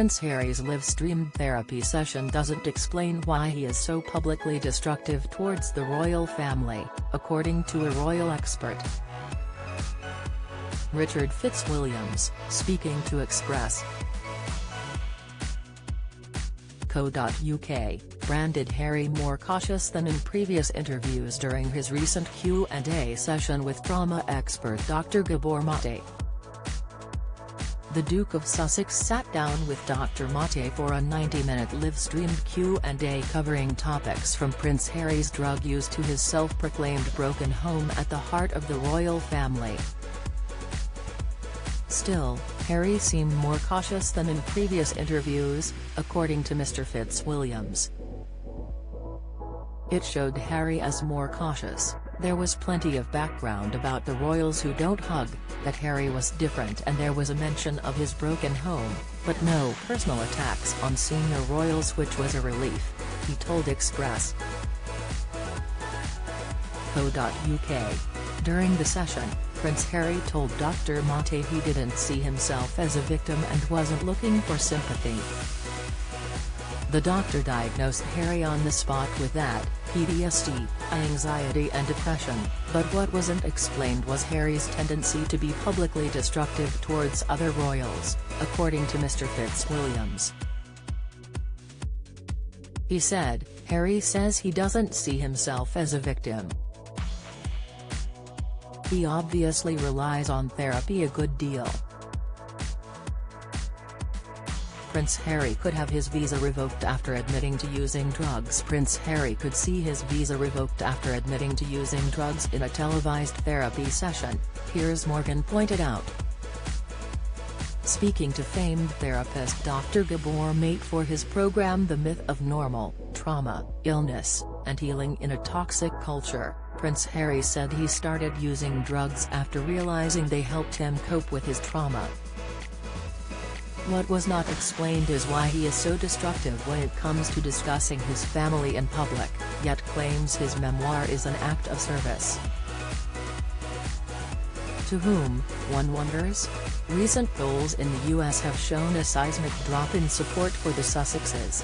Prince Harry's live-streamed therapy session doesn't explain why he is so publicly destructive towards the royal family, according to a royal expert. Richard Fitzwilliams, speaking to Express. Co.uk, branded Harry more cautious than in previous interviews during his recent Q&A session with trauma expert Dr. Gabor Mate. The Duke of Sussex sat down with Dr. Mate for a 90-minute live-streamed Q&A covering topics from Prince Harry's drug use to his self-proclaimed broken home at the heart of the royal family. Still, Harry seemed more cautious than in previous interviews, according to Mr. Fitzwilliams. It showed Harry as more cautious. There was plenty of background about the royals who don't hug, that Harry was different, and there was a mention of his broken home, but no personal attacks on senior royals, which was a relief, he told Express. Co.uk. During the session, Prince Harry told Dr. Mate he didn't see himself as a victim and wasn't looking for sympathy. The doctor diagnosed Harry on the spot with that, PTSD, anxiety and depression, but what wasn't explained was Harry's tendency to be publicly destructive towards other royals, according to Mr. Fitzwilliams. He said, Harry says he doesn't see himself as a victim. He obviously relies on therapy a good deal. Prince Harry could have his visa revoked after admitting to using drugs. Prince Harry could see his visa revoked after admitting to using drugs in a televised therapy session, Piers Morgan pointed out. Speaking to famed therapist Dr. Gabor Mate for his program The Myth of Normal, Trauma, Illness, and Healing in a Toxic Culture, Prince Harry said he started using drugs after realizing they helped him cope with his trauma. What was not explained is why he is so destructive when it comes to discussing his family in public, yet claims his memoir is an act of service. To whom, one wonders? Recent polls in the US have shown a seismic drop in support for the Sussexes.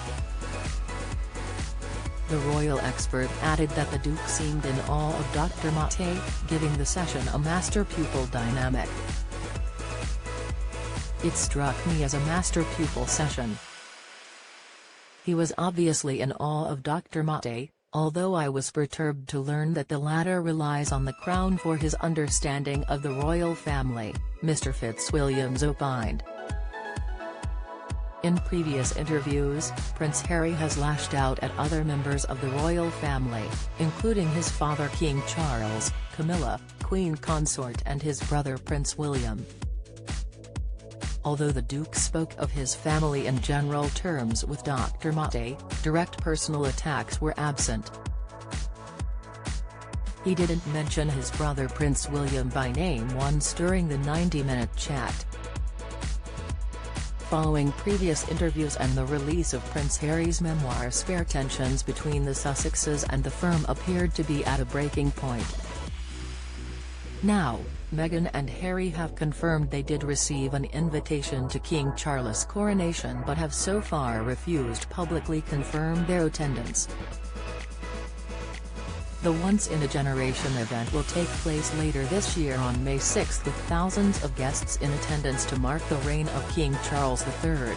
The royal expert added that the Duke seemed in awe of Dr. Mate, giving the session a master-pupil dynamic. It struck me as a master-pupil session. He was obviously in awe of Dr. Mate, although I was perturbed to learn that the latter relies on the Crown for his understanding of the royal family, Mr. Fitzwilliams opined. In previous interviews, Prince Harry has lashed out at other members of the royal family, including his father King Charles, Camilla, Queen Consort and his brother Prince William. Although the Duke spoke of his family in general terms with Dr. Mate, direct personal attacks were absent. He didn't mention his brother Prince William by name once during the 90-minute chat. Following previous interviews and the release of Prince Harry's memoir, Spare, tensions between the Sussexes and the firm appeared to be at a breaking point. Now, Meghan and Harry have confirmed they did receive an invitation to King Charles' coronation but have so far refused publicly confirm their attendance. The once-in-a-generation event will take place later this year on May 6 with thousands of guests in attendance to mark the reign of King Charles III.